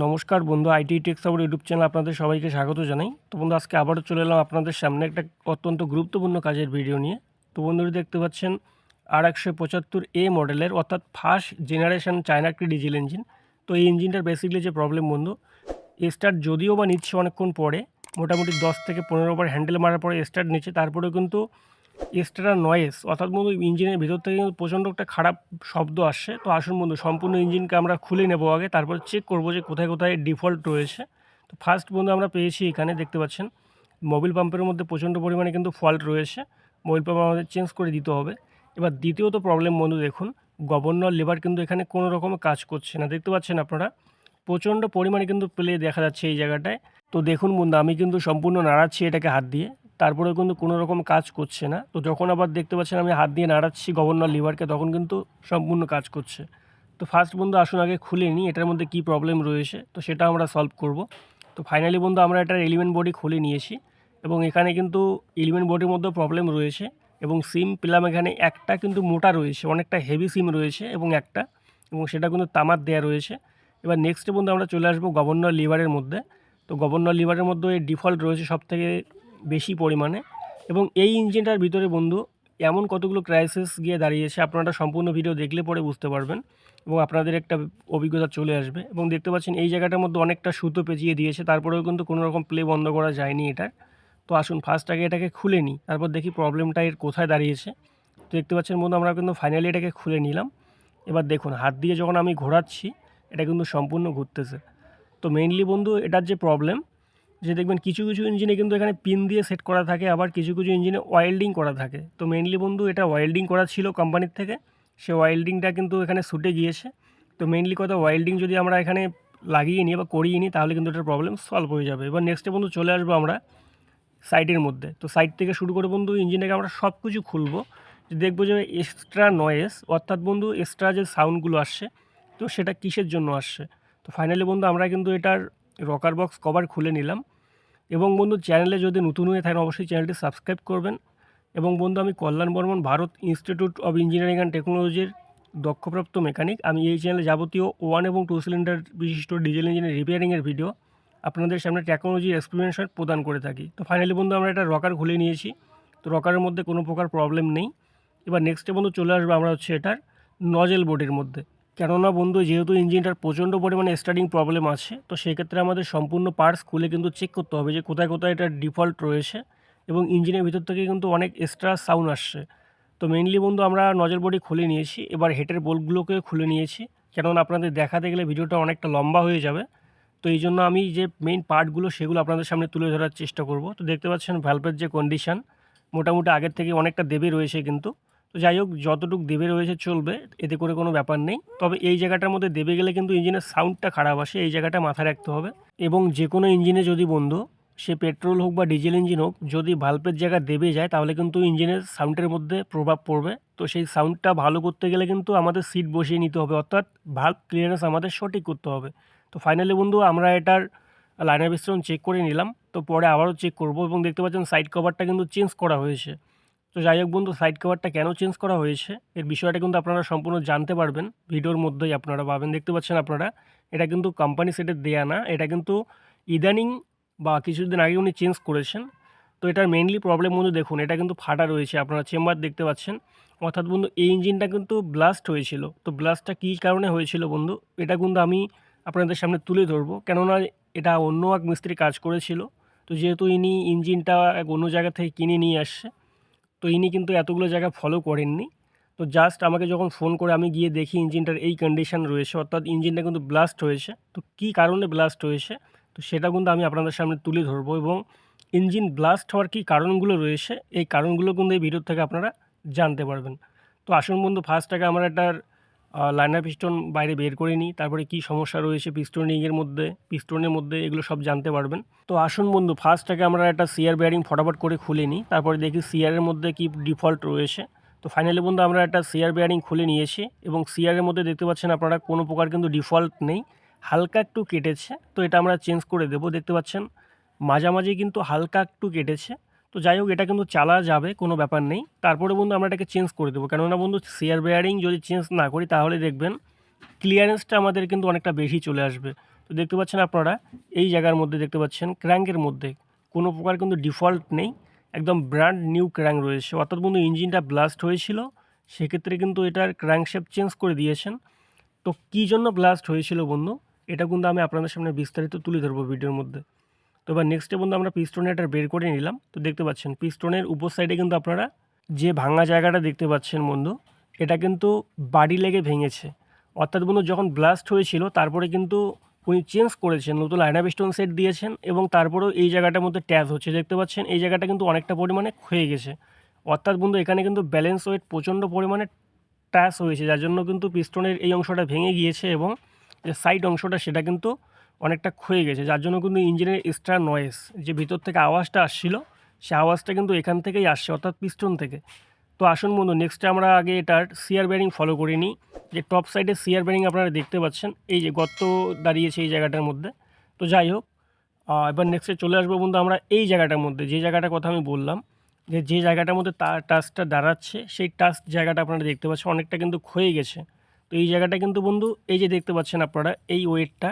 নমস্কার বন্ধু, IT take support YouTube channel আপনাদের সবাইকে স্বাগত জানাই। তো বন্ধু, আজকে আবারও চলে এলাম আপনাদের সামনে একটা অত্যন্ত গুরুত্বপূর্ণ কাজের ভিডিও নিয়ে। তো বন্ধুরা, দেখতে পাচ্ছেন R175A মডেলের অর্থাৎ ফার্স্ট জেনারেশন চায়না একটি ডিজেল ইঞ্জিন। তো এই ইঞ্জিনটার বেসিক্যালি যে প্রবলেম বন্ধু, স্টার্ট যদিও বা নিচ্ছে অনেকক্ষণ পরে, মোটামুটি 10 থেকে 15 বার হ্যান্ডেল মারার পরে স্টার্ট নিচ্ছে, তারপরেও কিন্তু এক্সট্রা নয়েজ অর্থাৎ বন্ধু ইঞ্জিনের ভিতর থেকে কিন্তু প্রচণ্ড একটা খারাপ শব্দ আসছে। তো আসুন বন্ধু, সম্পূর্ণ ইঞ্জিনকে আমরা খুলে নেব আগে, তারপর চেক করব যে কোথায় কোথায় ডিফল্ট রয়েছে। তো ফার্স্ট বন্ধু আমরা পেয়েছি, এখানে দেখতে পাচ্ছেন মোবিল পাম্পের মধ্যে প্রচণ্ড পরিমাণে কিন্তু ফল্ট রয়েছে, মোবিল পাম্প আমাদের চেঞ্জ করে দিতে হবে। এবার দ্বিতীয়ত প্রবলেম বন্ধু, দেখুন গভর্নর লিভার কিন্তু এখানে কোনো রকম কাজ করছে না, দেখতে পাচ্ছেন আপনারা প্রচণ্ড পরিমাণে কিন্তু প্লে দেখা যাচ্ছে এই জায়গাটায়। তো দেখুন বন্ধু, আমি কিন্তু সম্পূর্ণ নাড়াচ্ছি এটাকে হাত দিয়ে, তারপরেও কিন্তু কোনো রকম কাজ করছে না। তো যখন আবার দেখতে পাচ্ছেন আমি হাত দিয়ে নাড়াচ্ছি গভর্নর লিভারকে, তখন কিন্তু সম্পূর্ণ কাজ করছে। তো ফার্স্ট বন্ধু আসুন আগে খুলে নিই এটার মধ্যে কী প্রবলেম রয়েছে, তো সেটা আমরা সলভ করব। তো ফাইনালি বন্ধু আমরা এটার এলিমেন্ট বডি খুলে নিয়েছি, এবং এখানে কিন্তু এলিমেন্ট বডির মধ্যেও প্রবলেম রয়েছে, এবং সিম পেলাম এখানে একটা কিন্তু মোটা রয়েছে, অনেকটা হেভি সিম রয়েছে এবং সেটা কিন্তু তামার দেয়া রয়েছে। এবার নেক্সট বন্ধু আমরা চলে আসবো গভর্নর লিভারের মধ্যে। তো গভর্নর লিভারের মধ্যে ডিফল্ট রয়েছে সবথেকে বেশি পরিমাণে, এবং এই ইঞ্জিনটার ভিতরে বন্ধু এমন কতগুলো ক্রাইসিস গিয়ে দাঁড়িয়েছে, আপনারা সম্পূর্ণ ভিডিও দেখলে পরে বুঝতে পারবেন এবং আপনাদের একটা অভিজ্ঞতা চলে আসবে। এবং দেখতে পাচ্ছেন এই জায়গাটার মধ্যে অনেকটা সুতো পেঁচিয়ে দিয়েছে, তারপরেও কিন্তু কোনো রকম প্লে বন্ধ করা যায়নি এটার। তো আসুন ফার্স্ট আগে এটাকে খুলে নিই, তারপর দেখি প্রবলেমটা এর কোথায় দাঁড়িয়েছে। তো দেখতে পাচ্ছেন বন্ধু, আমরা কিন্তু ফাইনালি এটাকে খুলে নিলাম। এবার দেখুন হাত দিয়ে যখন আমি ঘোরাচ্ছি, এটা কিন্তু সম্পূর্ণ ঘুরতেছে। তো মেইনলি বন্ধু এটার যে প্রবলেম, যে দেখবেন কিছু কিছু ইঞ্জিনে কিন্তু এখানে পিন দিয়ে সেট করা থাকে, আবার কিছু কিছু ইঞ্জিনে ওয়েল্ডিং করা থাকে। তো মেইনলি বন্ধু এটা ওয়েল্ডিং করা ছিল কোম্পানির থেকে, সে ওয়েল্ডিংটা কিন্তু এখানে ছুটে গিয়েছে। তো মেইনলি কথা, ওয়েল্ডিং যদি আমরা এখানে লাগিয়ে নিই বা করিয়ে নিই, তাহলে কিন্তু এটার প্রবলেম সলভ হয়ে যাবে। এবার নেক্সটে বন্ধু চলে আসবো আমরা সাইডের মধ্যে। তো সাইড থেকে শুরু করে বন্ধু ইঞ্জিনটাকে আমরা সব কিছু খুলবো, দেখবো যে এক্সট্রা নয়েজ অর্থাৎ বন্ধু এক্সট্রা যে সাউন্ডগুলো আসছে, তো সেটা কিসের জন্য আসছে। তো ফাইনালি বন্ধু আমরা কিন্তু এটার রকার বক্স কভার খুলে নিলাম। এবং বন্ধু চ্যানেলে যদি নতুন হয়ে থাকেন, অবশ্যই চ্যানেলটি সাবস্ক্রাইব করবেন। এবং বন্ধু আমি Kalyan Barman, Bharat Institute of Engineering and টেকনোলজির দক্ষপ্রাপ্ত মেকানিক। আমি এই চ্যানেলে যাবতীয় 1 এবং 2 সিলিন্ডার বিশিষ্ট ডিজেল ইঞ্জিনের রিপেয়ারিংয়ের ভিডিও আপনাদের সামনে টেকনোলজি এক্সপ্লেনেশন প্রদান করে থাকি। তো ফাইনালি বন্ধু আমরা এটা রকার খুলে নিয়েছি, তো রকারের মধ্যে কোনো প্রকার প্রবলেম নেই। এবার নেক্সটে বন্ধু চলে আসবে আমরা এটার নজেল বোর্ডের মধ্যে। কেননা বন্ধু যেহেতু ইঞ্জিনটার প্রচণ্ড পরিমাণে স্টার্টিং প্রবলেম আছে, তো সেক্ষেত্রে আমাদের সম্পূর্ণ পার্টস খুলে কিন্তু চেক করতে হবে যে কোথায় কোথায় এটার ডিফল্ট রয়েছে, এবং ইঞ্জিনের ভিতর থেকে কিন্তু অনেক এক্সট্রা সাউন্ড আসছে। তো মেইনলি বন্ধু আমরা নজেল বডি খুলে নিয়েছি, এবার হেডের বোল্টগুলোকে খুলে নিয়েছি, কেননা আপনাদের দেখাতে গেলে ভিডিওটা অনেকটা লম্বা হয়ে যাবে। তো এই জন্য আমি যে মেইন পার্টগুলো সেগুলো আপনাদের সামনে তুলে ধরার চেষ্টা করব। তো দেখতে পাচ্ছেন ভ্যালভের যে কন্ডিশান, মোটামুটি আগের থেকে অনেকটা দেবে রয়েছে কিন্তু। তো যাই হোক, যতটুকু দেবে রয়েছে চলবে, এতে করে কোনো ব্যাপার নেই। তবে এই জায়গাটার মধ্যে দেবে গেলে কিন্তু ইঞ্জিনের সাউন্ডটা খারাপ আসে, এই জায়গাটা মাথায় রাখতে হবে। এবং যে কোনো ইঞ্জিনে যদি বন্ধু সে পেট্রোল হোক বা ডিজেল ইঞ্জিন হোক, যদি ভাল্বের জায়গা দেবে যায়, তাহলে কিন্তু ইঞ্জিনের সাউন্ডের মধ্যে প্রভাব পড়বে। তো সেই সাউন্ডটা ভালো করতে গেলে কিন্তু আমাদের সিট বসিয়ে নিতে হবে, অর্থাৎ ভাল্ব ক্লিয়ারেন্স আমাদের সঠিক করতে হবে। তো ফাইনালি বন্ধু আমরা এটার লাইনার বিস্তারণ চেক করে নিলাম, তো পরে আবারও চেক করব। এবং দেখতে পাচ্ছেন সাইড কভারটা কিন্তু চেঞ্জ করা হয়েছে। তো যাই হোক বন্ধু, সাইড কভারটা কেন চেঞ্জ করা হয়েছে এর বিষয়টা কিন্তু আপনারা সম্পূর্ণ জানতে পারবেন ভিডিওর মধ্যেই, আপনারা পাবেন। দেখতে পাচ্ছেন আপনারা, এটা কিন্তু কোম্পানি সেটের দেয়া না, এটা কিন্তু ইদানিং বা কিছুদিন আগে উনি চেঞ্জ করেছেন। তো এটার মেইনলি প্রবলেম বন্ধু দেখুন, এটা কিন্তু ফাটা রয়েছে, আপনারা চেম্বার দেখতে পাচ্ছেন। অর্থাৎ বন্ধু এই ইঞ্জিনটা কিন্তু ব্লাস্ট হয়েছিল। তো ব্লাস্টটা কী কারণে হয়েছিল বন্ধু, এটা কিন্তু আমি আপনাদের সামনে তুলে ধরবো, কেননা এটা অন্য এক মিস্ত্রি কাজ করেছিল। তো যেহেতু ইনি ইঞ্জিনটা এক অন্য জায়গা থেকে কিনে নিয়ে আসছে, তো ইনি কিন্তু এতগুলো জায়গা ফলো করেননি। তো জাস্ট আমাকে যখন ফোন করে আমি গিয়ে দেখি ইঞ্জিনটার এই কন্ডিশন রয়েছে, অর্থাৎ ইঞ্জিনটা কিন্তু ব্লাস্ট হয়েছে। তো কী কারণে ব্লাস্ট হয়েছে, তো সেটা কিন্তু আমি আপনাদের সামনে তুলে ধরবো, এবং ইঞ্জিন ব্লাস্ট হওয়ার কী কারণগুলো রয়েছে, এই কারণগুলো কিন্তু এই ভিডিও থেকে আপনারা জানতে পারবেন। তো আসুন বন্ধু, ফার্স্ট আগে আমরা এটার লাইনার পিস্টন বাইরে বের করে নিই, তারপরে কি সমস্যা রয়েছে পিস্টনের মধ্যে এগুলো সব জানতে পারবেন। তো আসুন বন্ধু, ফার্স্ট আগে আমরা একটা সিআর বেয়ারিং ফটাফট করে খুলে নিই, তারপরে দেখি সিআরের মধ্যে কি ডিফল্ট রয়েছে। তো ফাইনালি বন্ধু আমরা একটা সিআর বেয়ারিং খুলে নিয়েছি, এবং সিআরের মধ্যে দেখতে পাচ্ছেন আপনারা কোনো প্রকার কিন্তু ডিফল্ট নেই, হালকা একটু কেটেছে। তো এটা আমরা চেঞ্জ করে দেবো, দেখতে পাচ্ছেন মাঝামাঝি কিন্তু হালকা একটু কেটেছে। তো যাই হোক, এটা কিন্তু চালা যাবে, কোনো ব্যাপার নেই। তারপরে বন্ধু আমরা এটাকে চেঞ্জ করে দেবো, কেননা বন্ধু সিআর বেয়ারিং যদি চেঞ্জ না করি, তাহলে দেখবেন ক্লিয়ারেন্সটা আমাদের কিন্তু অনেকটা বেশি চলে আসবে। তো দেখতে পাচ্ছেন আপনারা এই জায়গার মধ্যে দেখতে পাচ্ছেন ক্র্যাঙ্কের মধ্যে কোনো প্রকার কিন্তু ডিফল্ট নেই, একদম ব্র্যান্ড নিউ ক্র্যাঙ্ক রয়েছে। অর্থাৎ বন্ধু ইঞ্জিনটা ব্লাস্ট হয়েছিল, সেক্ষেত্রে কিন্তু এটার ক্র্যাঙ্কশ্যাফট চেঞ্জ করে দিয়েছেন। তো কী জন্য ব্লাস্ট হয়েছিল বন্ধু, এটা কিন্তু আমি আপনাদের সামনে বিস্তারিত তুলে ধরবো ভিডিওর মধ্যে। তো এবার নেক্সটে বন্ধু আমরা পিস্টনের এটা বের করে নিলাম। তো দেখতে পাচ্ছেন পিস্টনের উপর সাইডে কিন্তু আপনারা যে ভাঙা জায়গাটা দেখতে পাচ্ছেন বন্ধু, এটা কিন্তু বাড়ি লেগে ভেঙেছে। অর্থাৎ বন্ধু যখন ব্লাস্ট হয়েছিল তারপরে কিন্তু উনি চেঞ্জ করেছেন, নতুন লাইনা পিস্টন সেট দিয়েছেন এবং তারপরেও এই জায়গাটার মধ্যে ট্যাপ হচ্ছে। দেখতে পাচ্ছেন এই জায়গাটা কিন্তু অনেকটা পরিমাণে ক্ষয়ে গেছে। অর্থাৎ বন্ধু এখানে কিন্তু ব্যালেন্স ওয়েট প্রচণ্ড পরিমাণে টাচ হয়েছে, যার জন্য কিন্তু পিস্টনের এই অংশটা ভেঙে গিয়েছে এবং যে সাইড অংশটা সেটা কিন্তু অনেকটা ক্ষয়ে গেছে, যার জন্য কিন্তু ইঞ্জিনের এক্সট্রা নয়েজ যে ভিতর থেকে আওয়াজটা আসছিল, সে আওয়াজটা কিন্তু এখান থেকেই আসছে, অর্থাৎ পিস্টন থেকে। তো আসুন বন্ধু নেক্সটে আমরা আগে এটার সিয়ার বেয়ারিং ফলো করে নিই। যে টপ সাইডে সিয়ার বেয়ারিং আপনারা দেখতে পাচ্ছেন, এই যে গর্ত দাঁড়িয়েছে এই জায়গাটার মধ্যে। তো যাই হোক, এবার নেক্সটে চলে আসবো বন্ধু আমরা এই জায়গাটার মধ্যে, যে জায়গাটার কথা আমি বললাম, যে জায়গাটার মধ্যে তার টাচটা দাঁড়াচ্ছে, সেই টাচ জায়গাটা আপনারা দেখতে পাচ্ছেন অনেকটা কিন্তু ক্ষয়ে গেছে। তো এই জায়গাটা কিন্তু বন্ধু এই যে দেখতে পাচ্ছেন আপনারা এই ওয়েটটা,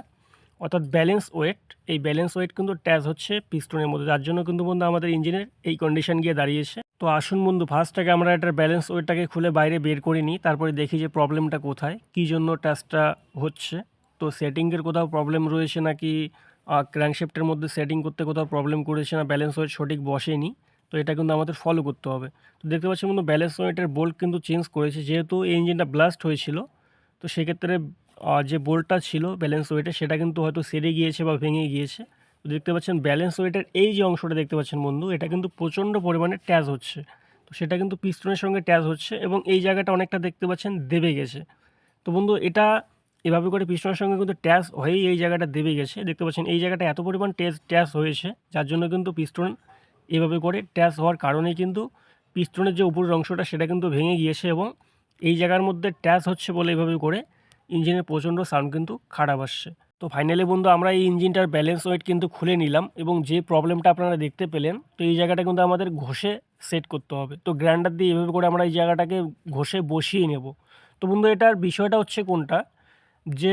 অর্থাৎ ব্যালেন্স ওয়েট, এই ব্যালেন্স ওয়েট কিন্তু ট্যাচ হচ্ছে পিস্টনের মধ্যে, যার জন্য কিন্তু বন্ধু আমাদের ইঞ্জিনের এই কন্ডিশন গিয়ে দাঁড়িয়েছে। তো আসুন বন্ধু ফার্স্টটাকে আমরা এটার ব্যালেন্স ওয়েটটাকে খুলে বাইরে বের করে নিই, তারপরে দেখি যে প্রবলেমটা কোথায়, কী জন্য ট্যাচটা হচ্ছে। তো সেটিংয়ের কোথাও প্রবলেম রয়েছে নাকি ক্র্যাঙ্কশ্যাফটের মধ্যে সেটিং করতে কোথাও প্রবলেম করেছে না, ব্যালেন্স ওয়েট সঠিক বসেনি, তো এটা কিন্তু আমাদের ফলো করতে হবে। তো দেখতে পাচ্ছি বন্ধু ব্যালেন্স ওয়েটের বোল্ট কিন্তু চেঞ্জ করেছে, যেহেতু এই ইঞ্জিনটা ব্লাস্ট হয়েছিল, তো সেক্ষেত্রে যে বোল্টটা ছিল ব্যালেন্স ওয়েটের সেটা কিন্তু হয়তো সেরে গিয়েছে বা ভেঙে গিয়েছে। তো দেখতে পাচ্ছেন ব্যালেন্স ওয়েটের এই যে অংশটা দেখতে পাচ্ছেন বন্ধু, এটা কিন্তু প্রচণ্ড পরিমাণে ট্যাচ হচ্ছে। তো সেটা কিন্তু পিস্টনের সঙ্গে ট্যাচ হচ্ছে এবং এই জায়গাটা অনেকটা দেখতে পাচ্ছেন দেবে গেছে। তো বন্ধু এটা এভাবে করে পিস্টনের সঙ্গে কিন্তু ট্যাচ হয়েই এই জায়গাটা দেবে গেছে। দেখতে পাচ্ছেন এই জায়গাটা এত পরিমাণ ট্যাচ হয়েছে, যার জন্য কিন্তু পিস্টন এভাবে করে ট্যাচ হওয়ার কারণেই কিন্তু পিস্টনের যে উপরের অংশটা সেটা কিন্তু ভেঙে গিয়েছে এবং এই জায়গার মধ্যে ট্যাচ হচ্ছে বলে এভাবে করে ইঞ্জিনের প্রচণ্ড সাউন্ড কিন্তু খারাপ আসছে। তো ফাইনালি বন্ধু আমরা এই ইঞ্জিনটার ব্যালেন্স ওয়েট কিন্তু খুলে নিলাম এবং যে প্রবলেমটা আপনারা দেখতে পেলেন, তো এই জায়গাটা কিন্তু আমাদের ঘষে সেট করতে হবে। তো গ্রাইন্ডার দিয়ে এভাবে করে আমরা এই জায়গাটাকে ঘষে বসিয়ে নেব। তো বন্ধু এটার বিষয়টা হচ্ছে কোনটা, যে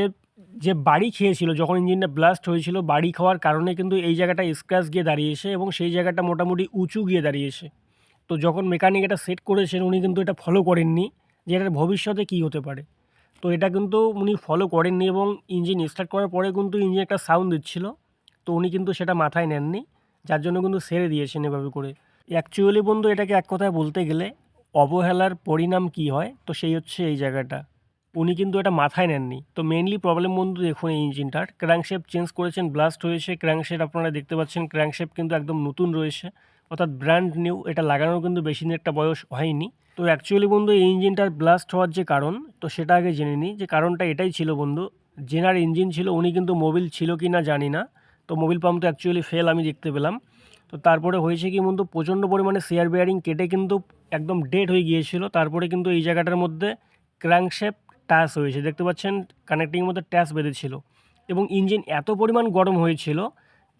যে বাড়ি খেয়েছিল যখন ইঞ্জিনটা ব্লাস্ট হয়েছিল, বাড়ি খাওয়ার কারণে কিন্তু এই জায়গাটা স্ক্র্যাচ গিয়ে দাঁড়িয়েছে এবং সেই জায়গাটা মোটামুটি উঁচু গিয়ে দাঁড়িয়েছে। তো যখন মেকানিক এটা সেট করেছেন উনি কিন্তু এটা ফলো করেননি যে এটার ভবিষ্যতে কী হতে পারে। তো এটা কিন্তু উনি ফলো করেননি এবং ইঞ্জিন স্টার্ট করার পরে কিন্তু ইঞ্জিন একটা সাউন্ড দিচ্ছিল, তো উনি কিন্তু সেটা মাথায় নেননি, যার জন্য কিন্তু ছেড়ে দিয়েছেন এভাবে করে। অ্যাকচুয়ালি বন্ধু এটাকে এক কথায় বলতে গেলে অবহেলার পরিণাম কি হয়, তো সেই হচ্ছে এই জায়গাটা, উনি কিন্তু এটা মাথায় নেননি। তো মেইনলি প্রবলেম বন্ধু দেখুন এই ইঞ্জিনটার ক্র্যাঙ্কশ্যাফট চেঞ্জ করেছেন, ব্লাস্ট হয়েছে ক্র্যাঙ্কশ্যাফট, আপনারা দেখতে পাচ্ছেন ক্র্যাঙ্কশ্যাফট কিন্তু একদম নতুন রয়েছে, অর্থাৎ ব্র্যান্ড নিউ, এটা লাগানোর কিন্তু বেশি দিন একটা বয়স হয়নি। তো অ্যাকচুয়ালি বন্ধু এই ইঞ্জিনটার ব্লাস্ট হওয়ার যে কারণ, তো সেটা আগে জেনে নিই। যে কারণটা এটাই ছিল বন্ধু, জেনার ইঞ্জিন ছিল উনি কিন্তু মোবিল ছিল কি না জানি না, তো মোবিল পাম্প তো অ্যাকচুয়ালি ফেল আমি দেখতে পেলাম। তো তারপরে হয়েছে কি বন্ধু, প্রচণ্ড পরিমাণে সেয়ার বেয়ারিং কেটে কিন্তু একদম ডেড হয়ে গিয়েছিল, তারপরে কিন্তু এই জায়গাটার মধ্যে ক্র্যাঙ্কশ্যাফট টাচ হয়েছে, দেখতে পাচ্ছেন কানেক্টিংয়ের মধ্যে ট্যাচ বেঁধেছিল এবং ইঞ্জিন এত পরিমাণ গরম হয়েছিল,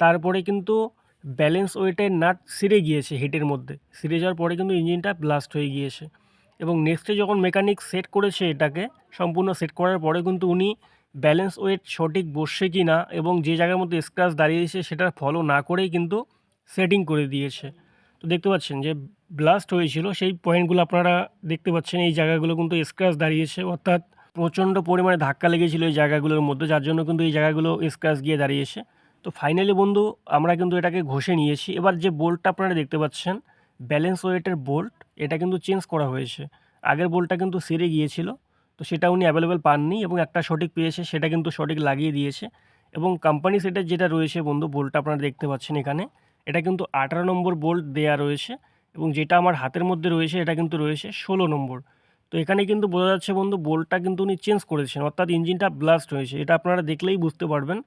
তারপরে কিন্তু ব্যালেন্স ওয়েটের নাট ছিঁড়ে গিয়েছে, হিটের মধ্যে ছিঁড়ে যাওয়ার পরে কিন্তু ইঞ্জিনটা ব্লাস্ট হয়ে গিয়েছে। এবং নেক্সটে যখন মেকানিক সেট করেছে এটাকে সম্পূর্ণ সেট করার পরে কিন্তু উনি ব্যালেন্স ওয়েট সঠিক বসছে কি না এবং যে জায়গার মধ্যে স্ক্র্যাচ দাঁড়িয়েছে সেটা ফলো না করেই কিন্তু সেটিং করে দিয়েছে। তো দেখতে পাচ্ছেন যে ব্লাস্ট হয়েছিল সেই পয়েন্টগুলো আপনারা দেখতে পাচ্ছেন, এই জায়গাগুলো কিন্তু স্ক্র্যাচ দাঁড়িয়েছে, অর্থাৎ প্রচণ্ড পরিমাণে ধাক্কা লেগেছিল এই জায়গাগুলোর মধ্যে, যার জন্য কিন্তু এই জায়গাগুলো স্ক্র্যাচ গিয়ে দাঁড়িয়েছে। তো ফাইনালি বন্ধু আমরা কিন্তু এটাকে ঘষে নিয়েছি। এবার যে বোল্টটা আপনারা দেখতে পাচ্ছেন ব্যালেন্স ওয়েটের বোল্ট, এটা কিন্তু চেঞ্জ করা হয়েছে। আগের বোল্টটা কিন্তু ছিঁড়ে গিয়েছিল, তো সেটা উনি অ্যাভেলেবেল পাননি এবং একটা সঠিক পেয়েছে, সেটা কিন্তু সঠিক লাগিয়ে দিয়েছে। এবং কোম্পানি সেটের যেটা রয়েছে বন্ধু বোল্টটা আপনারা দেখতে পাচ্ছেন এখানে, এটা কিন্তু 18 নম্বর বোল্ট দেয়া রয়েছে এবং যেটা আমার হাতের মধ্যে রয়েছে এটা কিন্তু রয়েছে 16 নম্বর। তো এখানে কিন্তু বোঝা যাচ্ছে বন্ধু বোল্টটা কিন্তু উনি চেঞ্জ করেছেন, অর্থাৎ ইঞ্জিনটা ব্লাস্ট হয়েছে, এটা আপনারা দেখলেই বুঝতে পারবেন।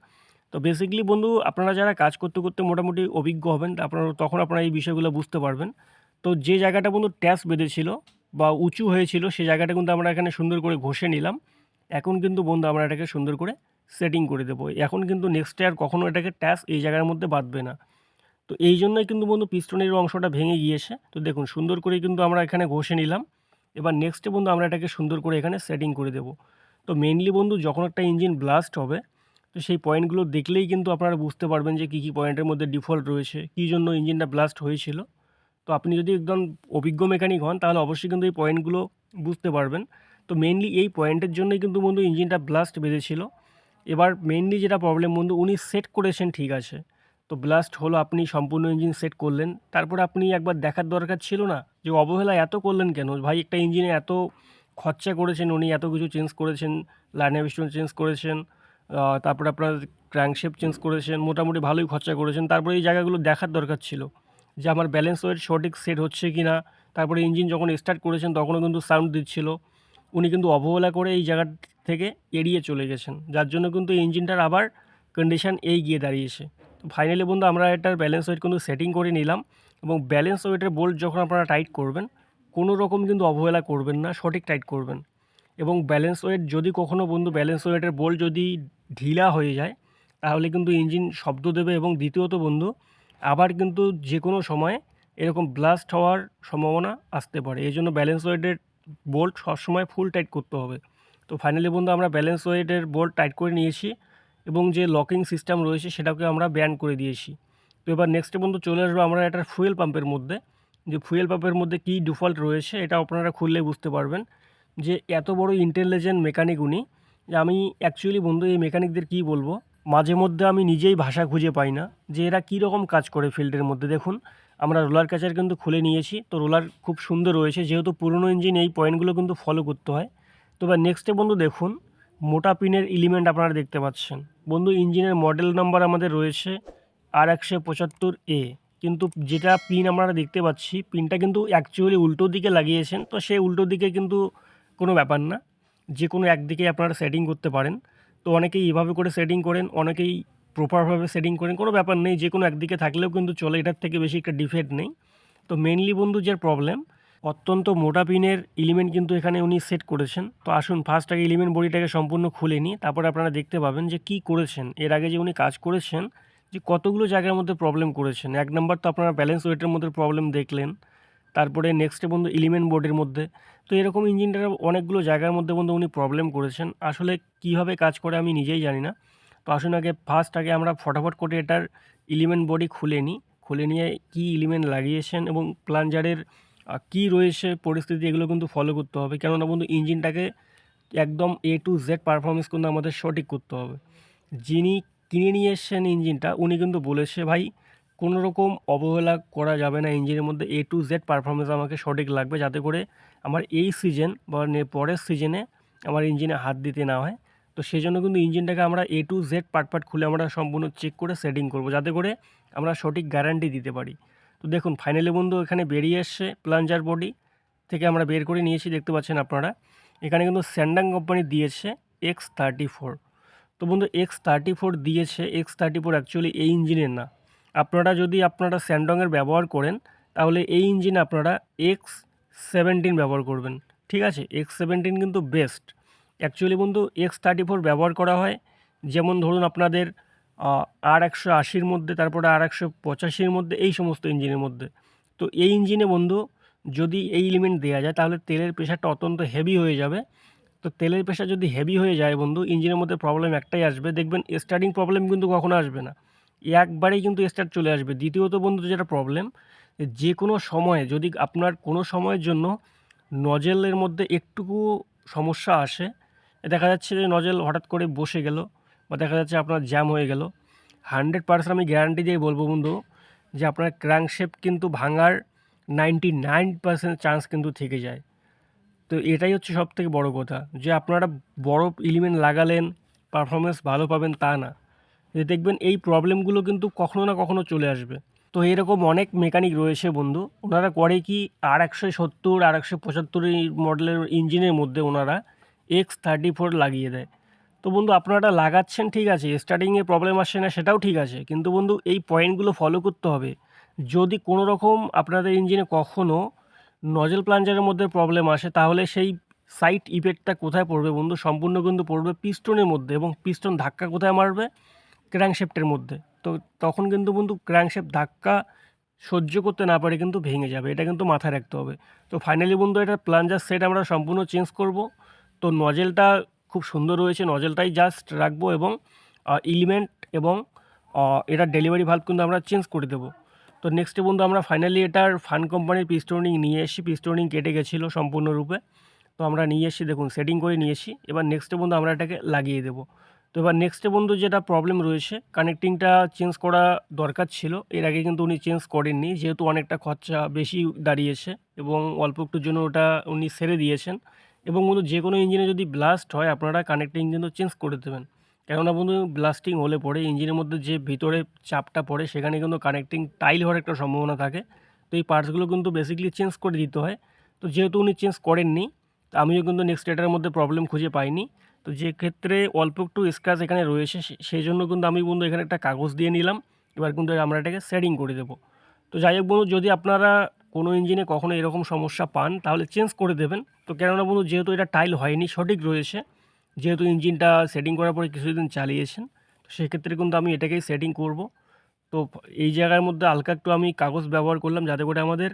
তো বেসিক্যালি বন্ধু আপনারা যারা কাজ করতে করতে মোটামুটি অভিজ্ঞ হবেন তখন আপনারা এই বিষয়গুলো বুঝতে পারবেন। তো যে জায়গাটা বন্ধু ট্যাচ বেঁধেছিল বা উঁচু হয়েছিল সেই জায়গাটা কিন্তু আমরা এখানে সুন্দর করে ঘষে নিলাম। এখন কিন্তু বন্ধু আমরা এটাকে সুন্দর করে সেটিং করে দেবো। এখন কিন্তু নেক্সটে আর কখনো এটাকে ট্যাচ এই জায়গার মধ্যে বাঁধবে না। তো এই জন্যই কিন্তু বন্ধু পিস্টনের অংশটা ভেঙে গিয়েছে। তো দেখুন সুন্দর করে কিন্তু আমরা এখানে ঘষে নিলাম। এবার নেক্সটে বন্ধু আমরা এটাকে সুন্দর করে এখানে সেটিং করে দেবো। তো মেইনলি বন্ধু যখন একটা ইঞ্জিন ব্লাস্ট হবে, তো সেই পয়েন্টগুলো দেখলেই কিন্তু আপনারা বুঝতে পারবেন যে কী কী পয়েন্টের মধ্যে ডিফল্ট রয়েছে, কী জন্য ইঞ্জিনটা ব্লাস্ট হয়েছিল। তো আপনি যদি একদম অভিজ্ঞ মেকানিক হন তাহলে অবশ্যই কিন্তু এই পয়েন্টগুলো বুঝতে পারবেন। তো মেইনলি এই পয়েন্টের জন্যই কিন্তু বন্ধু ইঞ্জিনটা ব্লাস্ট বেঁধেছিল। এবার মেইনলি যেটা প্রবলেম বন্ধু, উনি সেট করেছেন ঠিক আছে, তো ব্লাস্ট হলো, আপনি সম্পূর্ণ ইঞ্জিন সেট করলেন, তারপরে আপনি একবার দেখার দরকার ছিল না যে অবহেলা এত করলেন কেন ভাই? একটা ইঞ্জিনে এত খরচা করেছেন উনি, এত কিছু চেঞ্জ করেছেন, লাইন পিস্টন চেঞ্জ করেছেন, তারপরে আপনার ক্র্যাঙ্কশ্যাফট চেঞ্জ করেছেন, মোটামুটি ভালোই খরচা করেছেন, তারপরে এই জায়গাগুলো দেখার দরকার ছিল যে আমার ব্যালেন্স ওয়েট সঠিক সেট হচ্ছে কি না। তারপরে ইঞ্জিন যখন স্টার্ট করেছেন তখনও কিন্তু সাউন্ড দিচ্ছিল, উনি কিন্তু অবহেলা করে এই জায়গা থেকে এড়িয়ে চলে গেছেন, যার জন্য কিন্তু ইঞ্জিনটার আবার কন্ডিশান এই গিয়ে দাঁড়িয়েছে। তো ফাইনালি বন্ধু আমরা এটার ব্যালেন্স ওয়েট কিন্তু সেটিং করে নিলাম, এবং ব্যালেন্স ওয়েটের বোল্ট যখন আপনারা টাইট করবেন কোনো রকম কিন্তু অবহেলা করবেন না, সঠিক টাইট করবেন। এবং ব্যালেন্স ওয়েট যদি কখনও বন্ধু ব্যালেন্স ওয়েটের বোল্ট যদি ঢিলা হয়ে যায় তাহলে কিন্তু ইঞ্জিন শব্দ দেবে, এবং দ্বিতীয়ত বন্ধু আবার কিন্তু যে কোনো সময় এরকম ব্লাস্ট হওয়ার সম্ভাবনা আসতে পারে। এই জন্য ব্যালেন্স ওয়েটের বোল্ট সবসময় ফুল টাইট করতে হবে। তো ফাইনালি বন্ধু আমরা ব্যালেন্স ওয়েটের বোল্ট টাইট করে নিয়েছি, এবং যে লকিং সিস্টেম রয়েছে সেটাকে আমরা ব্যান করে দিয়েছি। তো এবার নেক্সটে বন্ধু চলে আসবো আমরা এটার ফুয়েল পাম্পের মধ্যে, যে ফুয়েল পাম্পের মধ্যে কী ডিফল্ট রয়েছে এটা আপনারা খুললে বুঝতে পারবেন যে এত বড় ইন্টেলিজেন্ট মেকানিক উনি, যে আমি অ্যাকচুয়ালি বন্ধু এই মেকানিকদের কী বলবো, মাঝে মধ্যে আমি নিজেই ভাষা খুঁজে পাই না যে এরা কী রকম কাজ করে ফিল্ডের মধ্যে। দেখুন আমরা রোলার ক্যাচার কিন্তু খুলে নিয়েছি, তো রোলার খুব সুন্দর রয়েছে, যেহেতু পুরনো ইঞ্জিন এই পয়েন্টগুলো কিন্তু ফলো করতে হয়। তো এবার নেক্সটে বন্ধু দেখুন মোটা পিনের এলিমেন্ট আপনারা দেখতে পাচ্ছেন বন্ধু, ইঞ্জিনের মডেল নাম্বার আমাদের রয়েছে R175A, কিন্তু যেটা পিন আমরা দেখতে পাচ্ছি পিনটা কিন্তু অ্যাকচুয়ালি উল্টো দিকে লাগিয়েছেন। তো সেই উল্টো দিকে কিন্তু কোনো ব্যাপার না, যে কোনো একদিকে আপনারা সেটিং করতে পারেন। তো অনেকেই এভাবে করে সেটিং করেন, অনেকেই প্রপারভাবে সেটিং করেন, কোনো ব্যাপার নেই, যে কোনো একদিকে থাকলেও কিন্তু চলে, এটার থেকে বেশি একটা ডিফেক্ট নেই। তো মেনলি বন্ধু যে প্রবলেম, অত্যন্ত মোটা পিনের এলিমেন্ট কিন্তু এখানে উনি সেট করেছেন। তো আসুন ফার্স্ট আগে এলিমেন্ট বডিটাকে সম্পূর্ণ খুলে নিই, তারপরে আপনারা দেখতে পাবেন যে কী করেছেন এর আগে যে উনি কাজ করেছেন, যে কতগুলো জায়গার মধ্যে প্রবলেম করেছেন। এক নম্বর তো আপনারা ব্যালেন্স ওয়েটের মধ্যে প্রবলেম দেখলেন, তারপরে নেক্সটে বন্ধু এলিমেন্ট বোর্ডের মধ্যে। তো এরকম ইঞ্জিনটার অনেকগুলো জায়গার মধ্যে বন্ধু উনি প্রবলেম করেছেন, আসলে কীভাবে কাজ করে আমি নিজেই জানি না। তো আসুন আগে ফার্স্ট আগে আমরা ফটাফট করে এটার এলিমেন্ট বডি খুলে নিই, খুলে নিয়ে কী এলিমেন্ট লাগিয়েছেন এবং প্লাঞ্জারের কী রয়েছে পরিস্থিতি, এগুলো কিন্তু ফলো করতে হবে, কেননা বন্ধু ইঞ্জিনটাকে একদম A to Z পারফরমেন্স কিন্তু আমাদের সঠিক করতে হবে। যিনি কিনে নিয়ে এসছেন ইঞ্জিনটা উনি কিন্তু বলেছে ভাই কোনো রকম অবহেলা করা যাবে না, ইঞ্জিনের মধ্যে A to Z পারফরমেন্স আমাকে সঠিক লাগবে, যাতে করে আমার এই সিজন বা পরের সিজনে আমার ইঞ্জিনে হাত দিতে না হয়। তো সেই জন্য কিন্তু ইঞ্জিনটাকে আমরা A to Z পার্ট খুলে আমরা সম্পূর্ণ চেক করে সেটিং করব, যাতে করে আমরা সঠিক গ্যারান্টি দিতে পারি। তো দেখুন ফাইনালি বন্ধু এখানে বেরিয়ে এসছে, প্লাঞ্জার বডি থেকে আমরা বের করে নিয়েছি, দেখতে পাচ্ছেন আপনারা। এখানে কিন্তু স্যান্ডাং কোম্পানি দিয়েছে X34। তো বন্ধু X34 দিয়েছে, X34 অ্যাকচুয়ালি এই ইঞ্জিনের না। আপনারা যদি আপনারা স্যান্ডংয়ের ব্যবহার করেন তাহলে এই ইঞ্জিনে আপনারা X17 ব্যবহার করবেন, ঠিক আছে? X17 কিন্তু বেস্ট। অ্যাকচুয়ালি বন্ধু X34 ব্যবহার করা হয় যেমন ধরুন আপনাদের R180-র মধ্যে, তারপরে R185-র মধ্যে, এই সমস্ত ইঞ্জিনের মধ্যে। তো এই ইঞ্জিনে বন্ধু যদি এই এলিমেন্ট দেওয়া যায় তাহলে তেলের প্রেশারটা অত্যন্ত হেভি হয়ে যাবে। তো তেলের প্রেশার যদি হেভি হয়ে যায় বন্ধু, ইঞ্জিনের মধ্যে প্রবলেম একটাই আসবে, দেখবেন স্টার্টিং প্রবলেম কিন্তু কখনো আসবে না, একবারেই কিন্তু স্টার্ট চলে আসবে। দ্বিতীয়ত বন্ধু যেটা প্রবলেম, যে কোনো সময়ে যদি আপনার কোনো সময়ের জন্য নজেলের মধ্যে একটুকু সমস্যা আসে, দেখা যাচ্ছে যে নজেল হঠাৎ করে বসে গেল বা দেখা যাচ্ছে আপনার জ্যাম হয়ে গেল, 100% আমি গ্যারান্টি দিয়ে বলবো বন্ধু যে আপনার ক্র্যাঙ্কশ্যাফট কিন্তু ভাঙার 99% চান্স কিন্তু থেকে যায়। তো এটাই হচ্ছে সবথেকে বড় কথা, যে আপনারা বড় এলিমেন্ট লাগালেন পারফরমেন্স ভালো পাবেন তা না, যে দেখবেন এই প্রবলেমগুলো কিন্তু কখনো না কখনো চলে আসবে। তো এরকম অনেক মেকানিক রয়েছে বন্ধু, ওনারা করে কি R170 R175 মডেলের ইঞ্জিনের মধ্যে ওনারা X34 লাগিয়ে দেয়। তো বন্ধু আপনারা লাগাচ্ছেন ঠিক আছে, স্টার্টিংয়ে প্রবলেম আসছে না সেটাও ঠিক আছে, কিন্তু বন্ধু এই পয়েন্টগুলো ফলো করতে হবে। যদি কোনো রকম আপনাদের ইঞ্জিনে কখনও নজেল প্লাঞ্জারের মধ্যে প্রবলেম আসে তাহলে সেই সাইড ইফেক্টটা কোথায় পড়বে বন্ধু, সম্পূর্ণ কিন্তু পড়বে পিস্টনের মধ্যে, এবং পিস্টন ধাক্কা কোথায় মারবে, ক্র্যাঙ্কশ্যাফটের মধ্যে। তো তখন কিন্তু বন্ধু ক্র্যাঙ্কশ্যাফট ধাক্কা সহ্য করতে না পারে কিন্তু ভেঙে যাবে, এটা কিন্তু মাথায় রাখতে হবে। তো ফাইনালি বন্ধু এটার প্লাঞ্জার সেট আমরা সম্পূর্ণ চেঞ্জ করব। তো নজেলটা খুব সুন্দর রয়েছে, নজেলটাই জাস্ট রাখবো এবং এলিমেন্ট এবং এটার ডেলিভারি ভাল্ব কিন্তু আমরা চেঞ্জ করে দেবো। তো নেক্সটে বন্ধু আমরা ফাইনালি এটার ফান কোম্পানির পিস্টনিং নিয়ে এসেছি। পিস্টনিং কেটে গেছিলো সম্পূর্ণরূপে, তো আমরা নিয়ে এসেছি, দেখুন সেটিং করে নিয়েছি। এবার নেক্সটে বন্ধু আমরা এটাকে লাগিয়ে দেবো। তো এবার নেক্সটে বন্ধু যেটা প্রবলেম রয়েছে, কানেক্টিংটা চেঞ্জ করা দরকার ছিল, এর আগে কিন্তু উনি চেঞ্জ করেননি, যেহেতু অনেকটা খরচা বেশি দাঁড়িয়েছে এবং অল্প একটুর জন্য ওটা উনি সেরে দিয়েছেন। এবং বন্ধু যে কোনো ইঞ্জিনে যদি ব্লাস্ট হয় আপনারা কানেক্টিং কিন্তু চেঞ্জ করে দেবেন, কেননা বন্ধু ব্লাস্টিং হলে পরে ইঞ্জিনের মধ্যে যে ভিতরে চাপটা পড়ে সেখানে কিন্তু কানেক্টিং টাইল হওয়ার একটা সম্ভাবনা থাকে। তো এই পার্টসগুলো কিন্তু বেসিক্যালি চেঞ্জ করে দিতে হয়। তো যেহেতু উনি চেঞ্জ করেননি, তো আমিও কিন্তু নেক্সট এটার মধ্যে প্রবলেম খুঁজে পাইনি। তো যে ক্ষেত্রে অল্প একটু স্ক্র্যাচ এখানে রয়েছে, সেই জন্য কিন্তু আমি বন্ধু এখানে একটা কাগজ দিয়ে নিলাম। এবার কিন্তু আমরা এটাকে সেটিং করে দেবো। তো যাই হোক বন্ধু, যদি আপনারা কোনো ইঞ্জিনে কখনো এরকম সমস্যা পান তাহলে চেঞ্জ করে দেবেন। তো কেননা বন্ধু যেহেতু এটা টাইল হয়নি, সঠিক রয়েছে, যেহেতু ইঞ্জিনটা সেটিং করার পরে কিছুদিন চালিয়েছেন, তো সেক্ষেত্রে কিন্তু আমি এটাকেই সেটিং করব। তো এই জায়গার মধ্যে হালকা একটু আমি কাগজ ব্যবহার করলাম যাতে করে আমাদের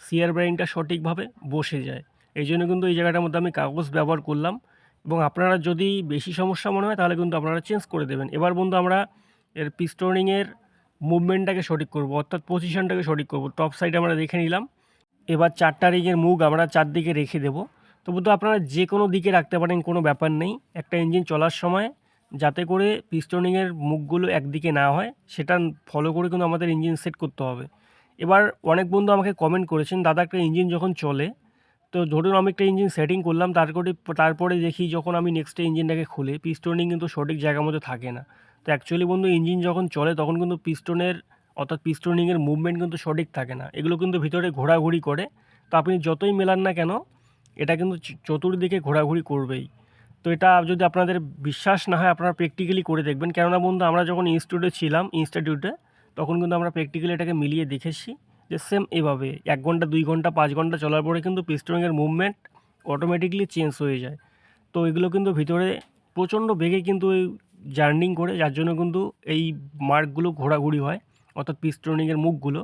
সিয়ার বেয়ারিংটা সঠিকভাবে বসে যায়। এই জন্য কিন্তু এই জায়গাটার মধ্যে আমি কাগজ ব্যবহার করলাম। এবং আপনারা যদি বেশি সমস্যা মনে হয় তাহলে কিন্তু আপনারা চেঞ্জ করে দেবেন। এবার বন্ধু আমরা এর পিস্টনিংয়ের মুভমেন্টটাকে সঠিক করব, অর্থাৎ পজিশনটাকে সঠিক করব। টপ সাইড আমরা দেখে নিলাম। এবার 4টা রিংয়ের মুখ আমরা 4 দিকে রেখে দেবো। তো বন্ধু আপনারা যে কোনো দিকে রাখতে পারেন, কোনো ব্যাপার নেই। একটা ইঞ্জিন চলার সময় যাতে করে পিস্টনিংয়ের মুখগুলো একদিকে না হয় সেটা ফলো করে কিন্তু আমাদের ইঞ্জিন সেট করতে হবে। এবার অনেক বন্ধু আমাকে কমেন্ট করেছেন, দাদা একটা ইঞ্জিন যখন চলে, তো ধরুন আমি একটা ইঞ্জিন সেটিং করলাম, তারপরে দেখি যখন আমি নেক্সট ইঞ্জিনটাকে খুলে পিস্টনিং কিন্তু সঠিক জায়গার মধ্যে থাকে না। তো অ্যাকচুয়ালি বন্ধু ইঞ্জিন যখন চলে তখন কিন্তু পিস্টনের অর্থাৎ পিস্টনিংয়ের মুভমেন্ট কিন্তু সঠিক থাকে না, এগুলো কিন্তু ভিতরে ঘোরাঘুরি করে। তো আপনি যতই মেলান না কেন এটা কিন্তু চতুর্দিকে ঘোরাঘুরি করবেই। তো এটা যদি আপনাদের বিশ্বাস না হয় আপনারা প্র্যাকটিক্যালি করে দেখবেন, কেননা বন্ধু আমরা যখন ইনস্টিটিউটে তখন কিন্তু আমরা প্র্যাকটিক্যালি এটাকে মিলিয়ে দেখেছি যে সেম এভাবে 1 ঘন্টা 2 ঘন্টা 5 ঘন্টা চলার পরে কিন্তু পিস্টনিংয়ের মুভমেন্ট অটোমেটিকলি চেঞ্জ হয়ে যায়। তো এগুলো কিন্তু ভিতরে প্রচণ্ড বেগে কিন্তু এই জার্নিং করে, যার জন্য কিন্তু এই মার্কগুলো ঘোরাঘুরি হয়, অর্থাৎ পিস্টনিংয়ের মুখগুলো।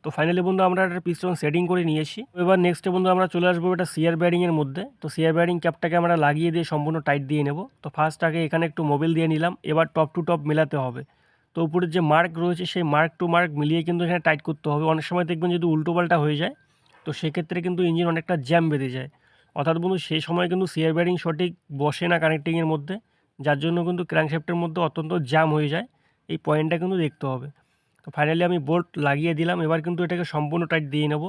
তো ফাইনালি বন্ধু আমরা একটা পিস্টন সেটিং করে নিয়েছি। এবার নেক্সটে বন্ধু আমরা চলে আসবো এটা সিয়ার বেয়ারিংয়ের মধ্যে। তো সিয়ার বেয়ারিং ক্যাপটাকে আমরা লাগিয়ে দিয়ে সম্পূর্ণ টাইট দিয়ে নেব। তো ফার্স্ট আগে এখানে একটু মোবিল দিয়ে নিলাম, এবার টপ টু টপ মেলাতে হবে। তো উপরের যে মার্ক রয়েছে সেই মার্ক টু মার্ক মিলিয়ে কিন্তু এখানে টাইট করতে হবে। অনেক সময় দেখবেন যদি উল্টোপাল্টা হয়ে যায় তো সেক্ষেত্রে কিন্তু ইঞ্জিন অনেকটা জ্যাম বেঁধে যায়, অর্থাৎ বন্ধু সেই সময় কিন্তু সিয়ার বেয়ারিং সঠিক বসে না কানেক্টিংয়ের মধ্যে, যার জন্য কিন্তু ক্র্যাঙ্কশ্যাফটের মধ্যে অত্যন্ত জ্যাম হয়ে যায়। এই পয়েন্টটা কিন্তু দেখতে হবে। তো ফাইনালি আমি বোল্ট লাগিয়ে দিলাম, এবার কিন্তু এটাকে সম্পূর্ণ টাইট দিয়ে নেব।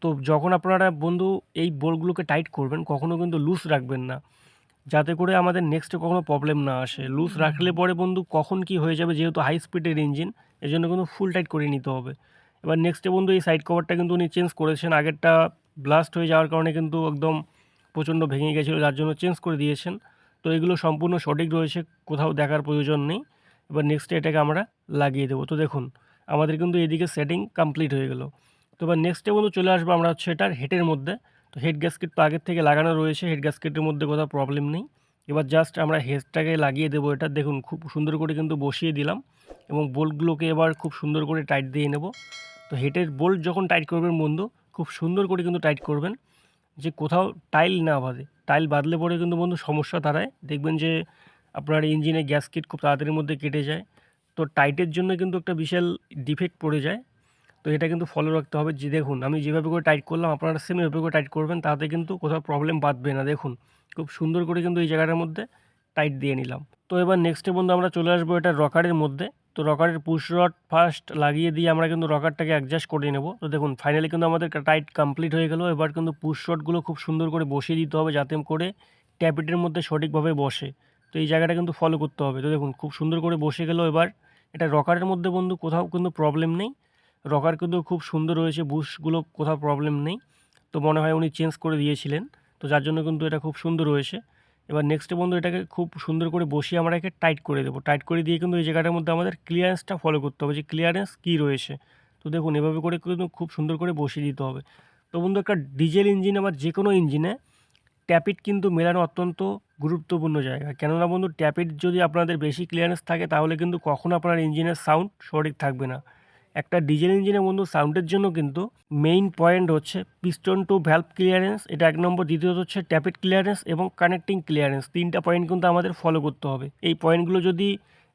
তো যখন আপনারা বন্ধু এই বোল্টগুলোকে টাইট করবেন কখনও কিন্তু লুজ রাখবেন না, যাতে করে আমাদের নেক্সটে কখনো প্রবলেম না আসে। লুজ রাখলে পরে বন্ধু কখন কি হয়ে যাবে, যেহেতু হাই স্পিডের ইঞ্জিন, এই জন্য কিন্তু ফুল টাইট করে নিতে হবে। এবার নেক্সটে বন্ধু এই সাইড কভারটা কিন্তু উনি চেঞ্জ করেছেন, আগেরটা ব্লাস্ট হয়ে যাওয়ার কারণে কিন্তু একদম প্রচণ্ড ভেঙে গেছিলো, যার জন্য চেঞ্জ করে দিয়েছেন। তো এগুলো সম্পূর্ণ সঠিক রয়েছে, কোথাও দেখার প্রয়োজন নেই। এবার নেক্সটে এটাকে আমরা লাগিয়ে দেবো। তো দেখুন আমাদের কিন্তু এদিকে সেটিং কমপ্লিট হয়ে গেল। তো এবার নেক্সটে বন্ধু চলে আসবো আমরা হচ্ছে এটার হেডের মধ্যে। তো হেড গ্যাসকেট তো আগের থেকে লাগানো রয়েছে, হেড গ্যাসকেটের মধ্যে কোথাও প্রবলেম নেই। এবার জাস্ট আমরা হেডটাকে লাগিয়ে দেবো। এটা দেখুন খুব সুন্দর করে কিন্তু বসিয়ে দিলাম এবং বোল্টগুলোকে এবার খুব সুন্দর করে টাইট দিয়ে নেব। তো হেডের বোল্ট যখন টাইট করবেন বন্ধু খুব সুন্দর করে কিন্তু টাইট করবেন, যে কোথাও টাইল না বাঁধে। টাইল বাঁধলে পরে কিন্তু বন্ধু সমস্যা দাঁড়ায়, দেখবেন যে আপনার ইঞ্জিনে গ্যাসকেট খুব তাড়াতাড়ির মধ্যে কেটে যায়। তো টাইটের জন্য কিন্তু একটা বিশাল ডিফেক্ট পড়ে যায়। তো এটা কিন্তু ফলো রাখতে হবে, যে দেখুন আমি যেভাবে করে টাইট করলাম আপনারা সেম এভাবে করে টাইট করবেন, তাতে কিন্তু কোথাও প্রবলেম বাঁধবে না। দেখুন খুব সুন্দর করে কিন্তু এই জায়গাটার মধ্যে টাইট দিয়ে নিলাম। তো এবার নেক্সটে বন্ধু আমরা চলে আসবো এটা রকারের মধ্যে। তো রকারের পুশ রড ফার্স্ট লাগিয়ে দিয়ে আমরা কিন্তু রকারটাকে অ্যাডজাস্ট করে নেব। তো দেখুন ফাইনালি কিন্তু আমাদের টাইট কমপ্লিট হয়ে গেল। এবার কিন্তু পুশ রডগুলো খুব সুন্দর করে বসিয়ে দিতে হবে যাতে করে ট্যাপিটের মধ্যে সঠিকভাবে বসে। তো এই জায়গাটা কিন্তু ফলো করতে হবে। তো দেখুন খুব সুন্দর করে বসে গেল। এবার এটা রকারের মধ্যে বন্ধু কোথাও কিন্তু প্রবলেম নেই, রকার কিন্তু খুব সুন্দর রয়েছে, বুশগুলো কোথাও প্রবলেম নেই। তো মনে হয় উনি চেঞ্জ করে দিয়েছিলেন, তো যার জন্য কিন্তু এটা খুব সুন্দর রয়েছে। এবার নেক্সটে বন্ধু এটাকে খুব সুন্দর করে বসিয়ে আমরা একে টাইট করে দেবো। টাইট করে দিয়ে কিন্তু এই জায়গাটার মধ্যে আমাদের ক্লিয়ারেন্সটা ফলো করতে হবে, যে ক্লিয়ারেন্স কী রয়েছে। তো দেখুন এভাবে করে কিন্তু খুব সুন্দর করে বসিয়ে দিতে হবে। তো বন্ধু একটা ডিজেল ইঞ্জিনে বা যে কোনো ইঞ্জিনে ট্যাপিট কিন্তু মেলানো অত্যন্ত গুরুত্বপূর্ণ জায়গা, কেননা বন্ধু ট্যাপিট যদি আপনাদের বেশি ক্লিয়ারেন্স থাকে তাহলে কিন্তু কখনো আপনার ইঞ্জিনের সাউন্ড সঠিক থাকবে না। একটা ডিজেল ইঞ্জিনে বন্ধু সাউন্ডের জন্য কিন্তু মেইন পয়েন্ট হচ্ছে পিস্টন টু ভ্যালভ ক্লিয়ারেন্স, এটা 1 নম্বর। দ্বিতীয়ত হচ্ছে ট্যাপিট ক্লিয়ারেন্স এবং কানেক্টিং ক্লিয়ারেন্স, 3টা পয়েন্ট কিন্তু আমাদের ফলো করতে হবে। এই পয়েন্টগুলো যদি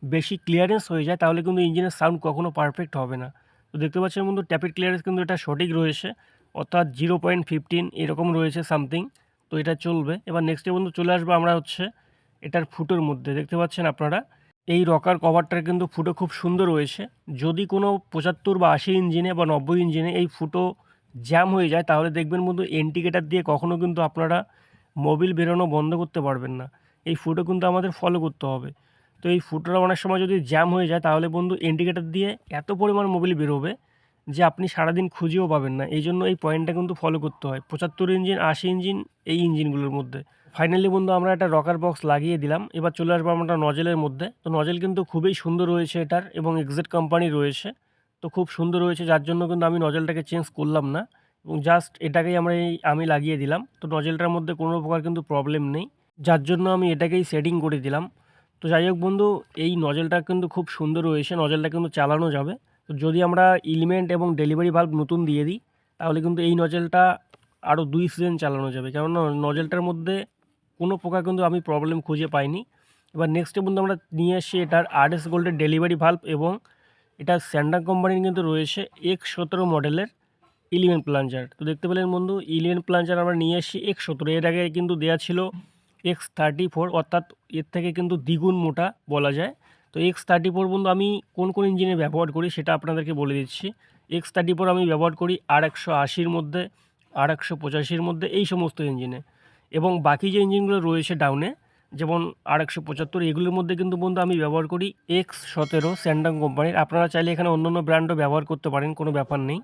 বেশি ক্লিয়ারেন্স হয়ে যায় তাহলে কিন্তু ইঞ্জিনের সাউন্ড কখনো পারফেক্ট হবে না। তো দেখতে পাচ্ছেন বন্ধু ট্যাপের ক্লিয়ারেন্স কিন্তু এটা সঠিক রয়েছে, অর্থাৎ 0.15 এরকম রয়েছে সামথিং। তো এটা চলবে। এবার নেক্সটে বন্ধু চলে আসবো আমরা হচ্ছে এটার ফুটোর মধ্যে। দেখতে পাচ্ছেন আপনারা এই রকার কভারটার কিন্তু ফুটো খুব সুন্দর রয়েছে। যদি কোনো 75 বা 80 ইঞ্জিনে বা 90 ইঞ্জিনে এই ফুটো জ্যাম হয়ে যায় তাহলে দেখবেন বন্ধু ইন্ডিকেটার দিয়ে কখনও কিন্তু আপনারা মোবিল বেরোনো বন্ধ করতে পারবেন না। এই ফুটো কিন্তু আমাদের ফলো করতে হবে। তো এই ফুটোটা অনেক সময় যদি জ্যাম হয়ে যায় তাহলে বন্ধু ইন্ডিকেটার দিয়ে এত পরিমাণ মোবিল বেরোবে যে আপনি সারাদিন খুঁজেও পাবেন না। এই জন্য এই পয়েন্টটা কিন্তু ফলো করতে হয় 75 ইঞ্জিন 80 ইঞ্জিন এই ইঞ্জিনগুলোর মধ্যে। ফাইনালি বন্ধু আমরা একটা রকার বক্স লাগিয়ে দিলাম। এবার চলে আসবো আমরা নজেলের মধ্যে। তো নজেল কিন্তু খুবই সুন্দর রয়েছে এটার এবং এক্সজেড কোম্পানি রয়েছে। তো খুব সুন্দর রয়েছে যার জন্য কিন্তু আমি নজেলটাকে চেঞ্জ করলাম না এবং জাস্ট এটাকেই আমি লাগিয়ে দিলাম। তো নজেলটার মধ্যে কোনো প্রকার কিন্তু প্রবলেম নেই, যার জন্য আমি এটাকেই সেটিং করে দিলাম। তো যাই হোক বন্ধু এই নজেলটা কিন্তু খুব সুন্দর রয়েছে, নজেলটা কিন্তু চালানো যাবে। তো যদি আমরা এলিমেন্ট এবং ডেলিভারি ভালভ নতুন দিয়ে দিই তাহলে কিন্তু এই নজেলটা আরও 2 সিজন চালানো যাবে, কেননা নজেলটার মধ্যে কোনো প্রকার কিন্তু আমি প্রবলেম খুঁজে পাইনি। এবার নেক্সটে বন্ধু আমরা নিয়ে এসেছি এটার আরএস গোল্ডের ডেলিভারি ভালভ এবং এটা স্যান্ডাং কোম্পানির কিন্তু রয়েছে X17 মডেলের ইলিমেন্ট প্লাঞ্জার। তো দেখতে পেলেন বন্ধু ইলিমেন্ট প্লাঞ্জার আমরা নিয়ে এসেছি X17। এর আগে কিন্তু দেওয়া ছিল X34, অর্থাৎ এর থেকে কিন্তু দ্বিগুণ মোটা বলা যায়। তো X34 বন্ধু আমি কোন কোন ইঞ্জিনে ব্যবহার করি সেটা আপনাদেরকে বলে দিচ্ছি। X34 আমি ব্যবহার করি R180-র মধ্যে, R185-র মধ্যে এই সমস্ত ইঞ্জিনে। এবং বাকি যে ইঞ্জিনগুলো রয়েছে ডাউনে যেমন R175 এগুলোর মধ্যে কিন্তু বন্ধু আমি ব্যবহার করি X17 স্যান্ডাং কোম্পানির। আপনারা চাইলে এখানে অন্যান্য ব্র্যান্ডও ব্যবহার করতে পারেন, কোনো ব্যাপার নেই।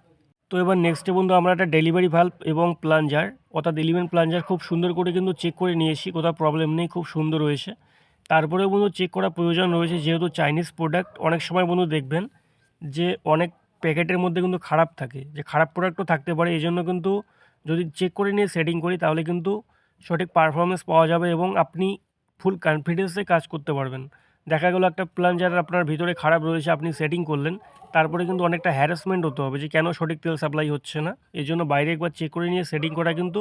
তো এবার নেক্সটে বন্ধু আমরা একটা ডেলিভারি ভালভ এবং প্লাঞ্জার অর্থাৎ এলিমেন্ট প্লাঞ্জার খুব সুন্দর করে কিন্তু চেক করে নিয়েছি, কোথাও প্রবলেম নেই, খুব সুন্দর রয়েছে। তারপরেও বন্ধু চেক করা প্রয়োজন রয়েছে যেহেতু চাইনিজ প্রোডাক্ট। অনেক সময় বন্ধু দেখবেন যে অনেক প্যাকেটের মধ্যে কিন্তু খারাপ থাকে, যে খারাপ প্রোডাক্টও থাকতে পারে। এই জন্য কিন্তু যদি চেক করে নিয়ে সেটিং করি তাহলে কিন্তু সঠিক পারফরমেন্স পাওয়া যাবে এবং আপনি ফুল কনফিডেন্সে কাজ করতে পারবেন। দেখা গেলো একটা প্লাঞ্জার আপনার ভিতরে খারাপ রয়েছে, আপনি সেটিং করলেন, তারপরে কিন্তু অনেকটা হ্যারাসমেন্ট হতে হবে যে কেন সঠিক তেল সাপ্লাই হচ্ছে না। এই জন্য বাইরে একবার চেক করে নিয়ে সেটিং করা কিন্তু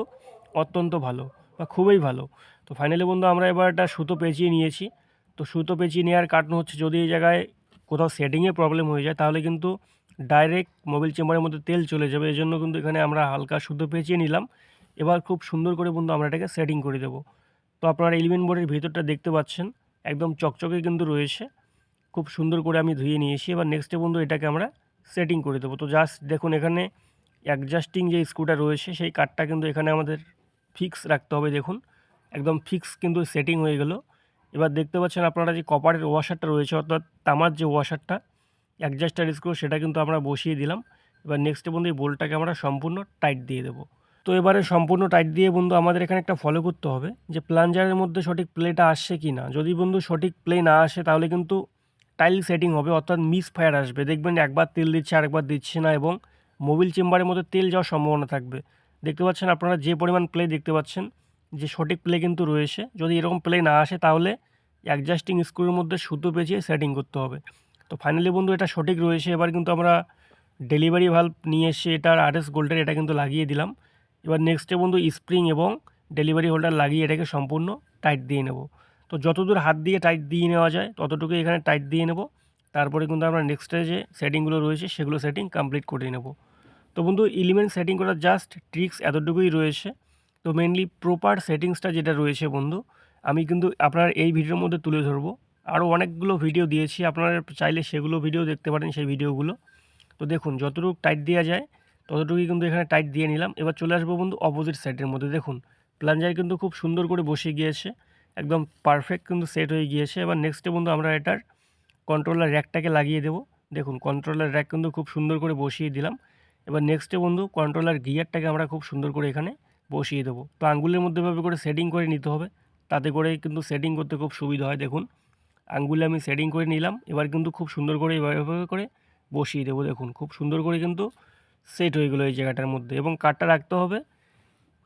অত্যন্ত ভালো বা খুবই ভালো। তো ফাইনালি বন্ধু আমরা এবার একটা সুতো পেঁচিয়ে নিয়েছি। তো সুতো পেঁচিয়ে নেওয়ার কারণ হচ্ছে যদি এই জায়গায় কোথাও সেটিংয়ে প্রবলেম হয়ে যায় তাহলে কিন্তু ডাইরেক্ট মোবিল চেম্বারের মধ্যে তেল চলে যাবে। এই জন্য কিন্তু এখানে আমরা হালকা সুতো পেঁচিয়ে নিলাম। এবার খুব সুন্দর করে বন্ধু আমরা এটাকে সেটিং করে দেবো। তো আপনারা এলিমেন্ট বোর্ডের ভিতরটা দেখতে পাচ্ছেন একদম চকচকে কিন্তু রয়েছে, খুব সুন্দর করে আমি ধুয়ে নিয়েছি। এবার নেক্সটে বন্ধু এটাকে আমরা সেটিং করে দেবো। তো জাস্ট দেখুন এখানে অ্যাডজাস্টিং যে স্ক্রুটা রয়েছে সেই কাঠটা কিন্তু এখানে আমাদের ফিক্স রাখতে হবে। দেখুন একদম ফিক্স কিন্তু সেটিং হয়ে গেল। এবার দেখতে পাচ্ছেন আপনারা যে কপারের ওয়াশারটা রয়েছে অর্থাৎ তামার যে ওয়াশারটা অ্যাডজাস্টার স্ক্রু সেটা কিন্তু আমরা বসিয়ে দিলাম। এবার নেক্সটে বন্ধু এই বোল্টটাকে আমরা সম্পূর্ণ টাইট দিয়ে দেবো। তো এবারে সম্পূর্ণ টাইট দিয়ে বন্ধু আমাদের এখানে একটা ফলো করতে হবে যে প্লাঞ্জারের মধ্যে সঠিক প্লেটা আসছে কি না। যদি বন্ধু সঠিক প্লে না আসে তাহলে কিন্তু টাইল সেটিং হবে, অর্থাৎ মিস ফায়ার আসবে। দেখবেন একবার তেল দিচ্ছে আরেকবার দিচ্ছে না এবং মোবিল চেম্বারের মধ্যে তেল যাওয়ার সম্ভাবনা থাকবে। দেখতে পাচ্ছেন আপনারা যে পরিমাণ প্লে দেখতে পাচ্ছেন যে সঠিক প্লে কিন্তু রয়েছে। যদি এরকম প্লে না আসে তাহলে অ্যাডজাস্টিং স্ক্রুর মধ্যে সুতো পেঁচিয়ে সেটিং করতে হবে। তো ফাইনালি বন্ধু এটা সঠিক রয়েছে। এবার কিন্তু আমরা ডেলিভারি ভালভ নিয়ে এসে এটার আরএস গোল্ডের এটা কিন্তু লাগিয়ে দিলাম। এবার নেক্সটে বন্ধু স্প্রিং এবং ডেলিভারি হোল্ডার লাগিয়ে এটাকে সম্পূর্ণ টাইট দিয়ে নেব। তো যতদূর হাত দিয়ে টাইট দিয়ে নেওয়া যায় ততটুকু এখানে টাইট দিয়ে নেব। তারপরে কিন্তু আমরা নেক্সটে যে সেটিংগুলো রয়েছে সেগুলো সেটিং কমপ্লিট করে নেব। তো বন্ধু এলিমেন্ট সেটিং করার জাস্ট ট্রিক্স এতটুকুই রয়েছে। তো মেনলি প্রপার সেটিংসটা যেটা রয়েছে বন্ধু আমি কিন্তু আপনার এই ভিডিওর মধ্যে তুলে ধরবো। আরও অনেকগুলো ভিডিও দিয়েছি, আপনারা চাইলে সেগুলো ভিডিও দেখতে পারেন সেই ভিডিওগুলো। তো দেখুন যতটুকু টাইট দেওয়া যায় ততটুকুই কিন্তু এখানে টাইট দিয়ে নিলাম। এবার চলে আসবো বন্ধু অপোজিট সাইডের মধ্যে। দেখুন প্লাঞ্জার কিন্তু খুব সুন্দর করে বসে গিয়েছে, একদম পারফেক্ট কিন্তু সেট হয়ে গিয়েছে। এবার নেক্সটে বন্ধু আমরা এটার কন্ট্রোলার র্যাকটাকে লাগিয়ে দেবো। দেখুন কন্ট্রোলার র্যাক কিন্তু খুব সুন্দর করে বসিয়ে দিলাম। এবার নেক্সটে বন্ধু কন্ট্রোলার গিয়ারটাকে আমরা খুব সুন্দর করে এখানে বসিয়ে দেবো। তো আঙ্গুলের মধ্যে ভাবে করে সেটিং করে নিতে হবে, তাতে করে কিন্তু সেটিং করতে খুব সুবিধা হয়। দেখুন আঙ্গুলে আমি সেটিং করে নিলাম। এবার কিন্তু খুব সুন্দর করে এভাবে করে বসিয়ে দেবো। দেখুন খুব সুন্দর করে কিন্তু সেট হয়ে গেলো এই জায়গাটার মধ্যে এবং কাঠটা রাখতে হবে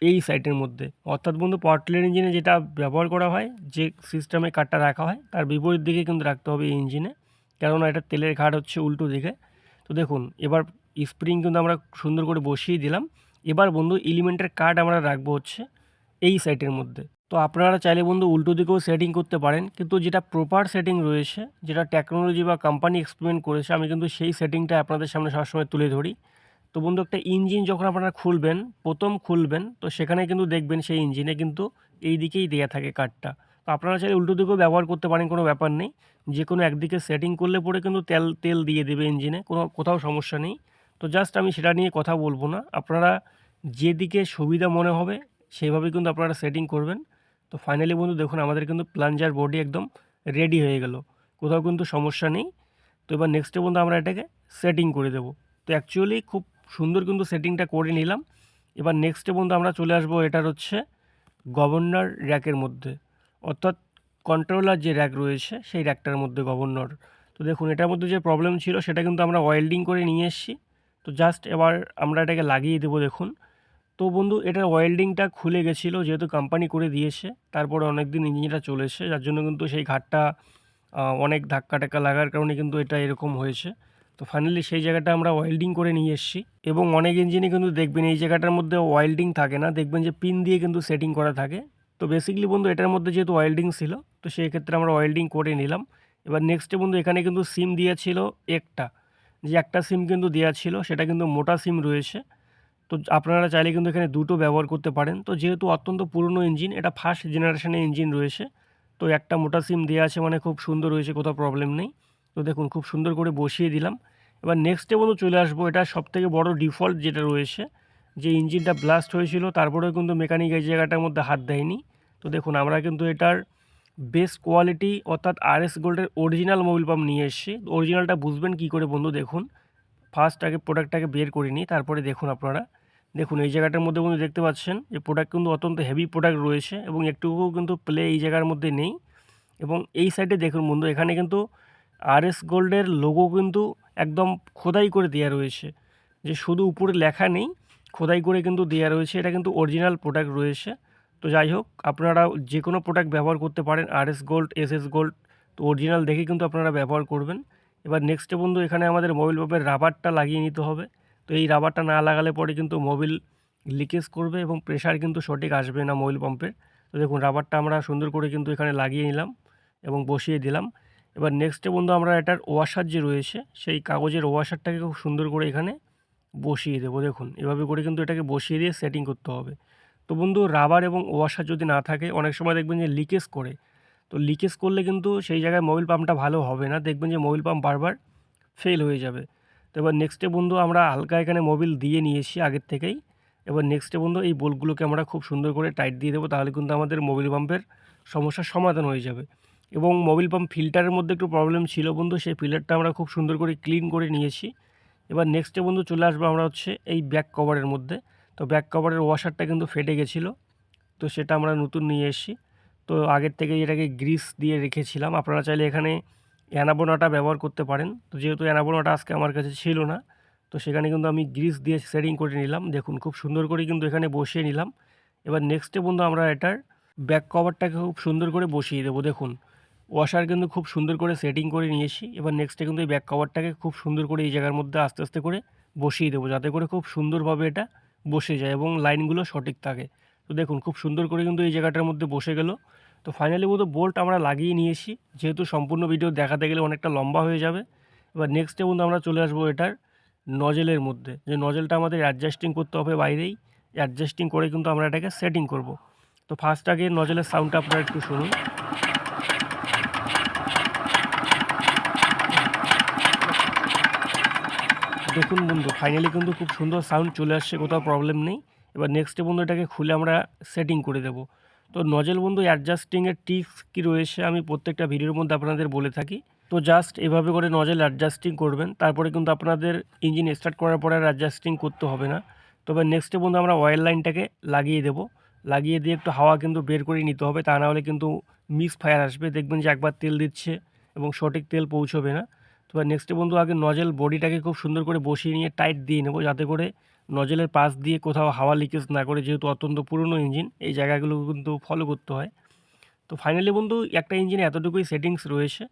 এই সাইডের মধ্যে। অর্থাৎ বন্ধু পাওয়ার টিলার ইঞ্জিনে যেটা ব্যবহার করা হয় যে সিস্টেমে কাঠটা রাখা হয় তার বিপরীত দিকে কিন্তু রাখতে হবে এই ইঞ্জিনে, কেননা এটা তেলের ঘাট হচ্ছে উল্টো দিকে। তো দেখুন এবার স্প্রিং কিন্তু আমরা সুন্দর করে বসিয়ে দিলাম। এবার বন্ধু এলিমেন্টের কাঠ আমরা রাখবো হচ্ছে এই সাইডের মধ্যে। তো আপনারা চাইলে বন্ধু উল্টো দিকেও সেটিং করতে পারেন, কিন্তু যেটা প্রপার সেটিং রয়েছে, যেটা টেকনোলজি বা কোম্পানি এক্সপেরিমেন্ট করেছে, আমি কিন্তু সেই সেটিংটা আপনাদের সামনে সবসময় তুলে ধরি। তো বন্ধু একটা ইঞ্জিন যখন আপনারা খুলবেন, প্রথম খুলবেন, তো সেখানে কিন্তু দেখবেন সেই ইঞ্জিনে কিন্তু এই দিকেই দেয়া থাকে কাঠটা। তো আপনারা চাইলে উল্টো দিকেও ব্যবহার করতে পারেন, কোনো ব্যাপার নেই। যে কোনো একদিকে সেটিং করলে পরে কিন্তু তেল তেল দিয়ে দেবে ইঞ্জিনে, কোথাও সমস্যা নেই। তো জাস্ট আমি সেটা নিয়ে কথা বলবো না, আপনারা যেদিকে সুবিধা মনে হবে সেইভাবে কিন্তু আপনারা সেটিং করবেন। তো ফাইনালি বন্ধু দেখুন আমাদের কিন্তু প্লাঞ্জার বডি একদম রেডি হয়ে গেল, কোথাও কিন্তু সমস্যা নেই। তো এবার নেক্সটে বন্ধু আমরা এটাকে সেটিং করে দেবো। তো অ্যাকচুয়ালি খুব সুন্দর কিন্তু সেটিংটা করে নিলাম। এবার নেক্সটে বন্ধু আমরা চলে আসবো এটার হচ্ছে গভর্নর র্যাকের মধ্যে, অর্থাৎ কন্ট্রোলার যে র্যাক রয়েছে সেই র্যাকটার মধ্যে গভর্নর। তো দেখুন এটার মধ্যে যে প্রবলেম ছিল সেটা কিন্তু আমরা ওয়েল্ডিং করে নিয়ে এসেছি। তো জাস্ট এবার আমরা এটাকে লাগিয়ে দেবো দেখুন। তো বন্ধু এটার ওয়েল্ডিংটা খুলে গেছিলো, যেহেতু কোম্পানি করে দিয়েছে, তারপরে অনেক দিন ইঞ্জিনটা চলেছে, যার জন্য কিন্তু সেই ঘাটটা অনেক ধাক্কা টাক্কা লাগার কারণে কিন্তু এটা এরকম হয়েছে। তো ফাইনালি সেই জায়গাটা আমরা ওয়েল্ডিং করে নিয়ে এসেছি। এবং অনেক ইঞ্জিনে কিন্তু দেখবেন এই জায়গাটার মধ্যে ওয়েল্ডিং থাকে না, দেখবেন যে পিন দিয়ে কিন্তু সেটিং করা থাকে। তো বেসিক্যালি বন্ধু এটার মধ্যে যেহেতু ওয়েল্ডিং ছিল, তো সেই ক্ষেত্রে আমরা ওয়েল্ডিং করে নিলাম। এবার নেক্সটে বন্ধু এখানে কিন্তু সিম দিয়েছিল একটা, যে একটা সিম কিন্তু দেওয়া ছিল সেটা কিন্তু মোটা সিম রয়েছে। তো আপনারা চাইলে কিন্তু এখানে দুটো ব্যবহার করতে পারেন। তো যেহেতু অত্যন্ত পুরনো ইঞ্জিন, এটা ফার্স্ট জেনারেশনের ইঞ্জিন রয়েছে, তো একটা মোটা সিম দেওয়া আছে মানে খুব সুন্দর হয়েছে, কোথাও প্রবলেম নেই। তো দেখুন খুব সুন্দর করে বসিয়ে দিলাম। এবার নেক্সটে বন্ধু চলে আসবো, এটা সবথেকে বড় ডিফল্ট যেটা রয়েছে, যে ইঞ্জিনটা ব্লাস্ট হয়েছিল তারপরেও কিন্তু মেকানিক এই জায়গাটার মধ্যে হাত দেয়নি। তো দেখুন আমরা কিন্তু এটার বেস্ট কোয়ালিটি অর্থাৎ আরএস গোল্ডের অরিজিনাল মোবিল পাম্প নিয়ে এসেছি। অরিজিনালটা বুঝবেন কী করে বন্ধু, দেখুন ফার্স্ট আগে প্রোডাক্টটাকে বের করে নিই, তারপরে দেখুন আপনারা। দেখুন এই জায়গাটার মধ্যে বন্ধু দেখতে পাচ্ছেন যে প্রোডাক্ট কিন্তু অত্যন্ত হেভি প্রোডাক্ট রয়েছে এবং একটুকুও কিন্তু প্লে এই জায়গার মধ্যে নেই। এবং এই সাইডে দেখুন বন্ধু এখানে কিন্তু আরএস গোল্ডের লোগো কিন্তু একদম খোদাই করে দেওয়া রয়েছে, যে শুধু উপরে লেখা নেই, খোদাই করে কিন্তু দেওয়া রয়েছে। এটা কিন্তু অরিজিনাল প্রোডাক্ট রয়েছে। তো যাই হোক, আপনারা যে কোনো প্রোডাক্ট ব্যবহার করতে পারেন, আরএস গোল্ড, এসএস গোল্ড, তো অরিজিনাল দেখে কিন্তু আপনারা ব্যবহার করবেন। এবার নেক্সটে বন্ধু এখানে আমাদের মোবিল পাম্পের রাবারটা লাগিয়ে নিতে হবে। তো এই রাবারটা না লাগালে পরে কিন্তু মোবিল লিকেজ করবে এবং প্রেশার কিন্তু সঠিক আসবে না মোবিল পাম্পের। তো দেখুন রাবারটা আমরা সুন্দর করে কিন্তু এখানে লাগিয়ে নিলাম এবং বসিয়ে দিলাম। এবার নেক্সটে বন্ধু আমরা এটার ওয়াশার যে রয়েছে সেই কাগজের ওয়াশারটাকে খুব সুন্দর করে এখানে বসিয়ে দেবো। দেখুন এভাবে করে কিন্তু এটাকে বসিয়ে দিয়ে সেটিং করতে হবে। তো বন্ধু রাবার এবং ওয়াশার যদি না থাকে অনেক সময় দেখবেন যে লিকেজ করে, তো লিকেজ করলে কিন্তু সেই জায়গায় মোবিল পাম্পটা ভালো হবে না, দেখবেন যে মোবিল পাম্প বারবার ফেল হয়ে যাবে। তো এবার নেক্সটে বন্ধু আমরা হালকা এখানে মোবিল দিয়ে নিয়েছি আগের থেকেই। এবার নেক্সটে বন্ধু এই বোল্টগুলোকে আমরা খুব সুন্দর করে টাইট দিয়ে দেবো, তাহলে কিন্তু আমাদের মোবিল পাম্পের সমস্যার সমাধান হয়ে যাবে। এবং মোবিল পাম্প ফিল্টারের মধ্যে একটু প্রবলেম ছিল বন্ধু, সেই ফিল্টারটা আমরা খুব সুন্দর করে ক্লিন করে নিয়েছি। এবার নেক্সটে বন্ধু চলে আসবো আমরা হচ্ছে এই ব্যাক কভারের মধ্যে। তো ব্যাক কভারের ওয়াশারটা কিন্তু ফেটে গেছিলো, তো সেটা আমরা নতুন নিয়ে এসেছি। তো আগের থেকে এটাকে গ্রিস দিয়ে রেখেছিলাম, আপনারা চাইলে এখানে অ্যানাবোনাটা ব্যবহার করতে পারেন। তো যেহেতু অ্যানাবোনাটা আজকে আমার কাছে ছিল না, তো সেখানে কিন্তু আমি গ্রিস দিয়ে সেটিং করে নিলাম। দেখুন খুব সুন্দর করে কিন্তু এখানে বসিয়ে নিলাম। এবার নেক্সটে বন্ধু আমরা এটার ব্যাক কভারটাকে খুব সুন্দর করে বসিয়ে দেবো। দেখুন ওয়াশার কিন্তু খুব সুন্দর করে সেটিং করে নিয়েছি। এবার নেক্সটে কিন্তু এই ব্যাক কভারটাকে খুব সুন্দর করে এই জায়গার মধ্যে আস্তে আস্তে করে বসিয়ে দেবো, যাতে করে খুব সুন্দরভাবে এটা বসে যায় এবং লাইনগুলো সঠিক থাকে। তো দেখুন খুব সুন্দর করে কিন্তু এই জায়গাটার মধ্যে বসে গেল। তো ফাইনালি মতো বোল্ট আমরা লাগিয়ে নিয়েছি, যেহেতু সম্পূর্ণ ভিডিও দেখাতে গেলে অনেকটা লম্বা হয়ে যাবে। এবার নেক্সটে বন্ধু আমরা চলে আসবো এটার নজেলের মধ্যে, যে নজেলটা আমাদের অ্যাডজাস্টিং করতে হবে বাইরেই, অ্যাডজাস্টিং করে কিন্তু আমরা এটাকে সেটিং করব। তো ফার্স্ট আগে নজেলের সাউন্ডটা আপনারা একটু শুনুন। দেখুন বন্ধু ফাইনালি কিন্তু খুব সুন্দর সাউন্ড চলে আসছে, কোথাও প্রবলেম নেই। এবার নেক্সটে বন্ধু এটাকে খুলে আমরা সেটিং করে দেব। তো নজেল বন্ধু অ্যাডজাস্টিংয়ের টিপস কী রয়েছে আমি প্রত্যেকটা ভিডিওর মধ্যে আপনাদের বলে থাকি। তো জাস্ট এভাবে করে নজেল অ্যাডজাস্টিং করবেন, তারপরে কিন্তু আপনাদের ইঞ্জিন স্টার্ট করার পরে আর অ্যাডজাস্টিং করতে হবে না। তবে নেক্সটে বন্ধু আমরা অয়েল লাইনটাকে লাগিয়ে দেব, লাগিয়ে দিয়ে একটু হাওয়া কিন্তু বের করে নিতে হবে, তা না হলে কিন্তু মিস ফায়ার আসবে, দেখবেন যে একবার তেল দিচ্ছে এবং সঠিক তেল পৌঁছবে না। তো নেক্সটে বন্ধু আগে নজেল বডিটাকে খুব সুন্দর করে বসিয়ে নিয়ে টাইট দিয়ে নেব, যাতে করে নজেলের পাশ দিয়ে কোথাও হাওয়া লিকেজ না করে, যেহেতু অত্যন্ত পুরনো ইঞ্জিন এই জায়গাগুলো কিন্তু ফলো করতে হয়। তো ফাইনালি বন্ধু একটা ইঞ্জিনে এতটুকুই সেটিংস রয়েছে।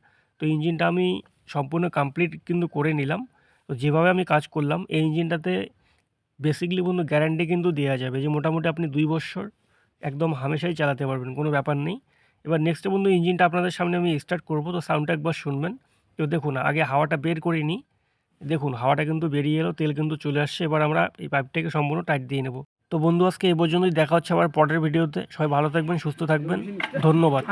তো ইঞ্জিনটা আমি সম্পূর্ণ কমপ্লিট কিন্তু করে নিলাম। তো যেভাবে আমি কাজ করলাম এই ইঞ্জিনটাতে বেসিক্যালি বন্ধু গ্যারান্টি কিন্তু দেওয়া যাবে, যে মোটামুটি আপনি 2 বছর একদম হামেশাই চালাতে পারবেন, কোনো ব্যাপার নেই। এবার নেক্সটে বন্ধু ইঞ্জিনটা আপনাদের সামনে আমি স্টার্ট করব, তো সাউন্ডটা একবার শুনবেন। তো দেখুন আগে হাওয়াটা বের করে নিই। দেখুন হাওয়াটা কিন্তু বেরিয়ে এলো, তেল কিন্তু চলে আসছে। এবার আমরা এই পাইপটাকে সম্পূর্ণ টাইট দিয়ে নেব। তো বন্ধু আজকে এই পর্যন্তই, দেখা হচ্ছে আবার পরের ভিডিওতে। সবাই ভালো থাকবেন, সুস্থ থাকবেন, ধন্যবাদ।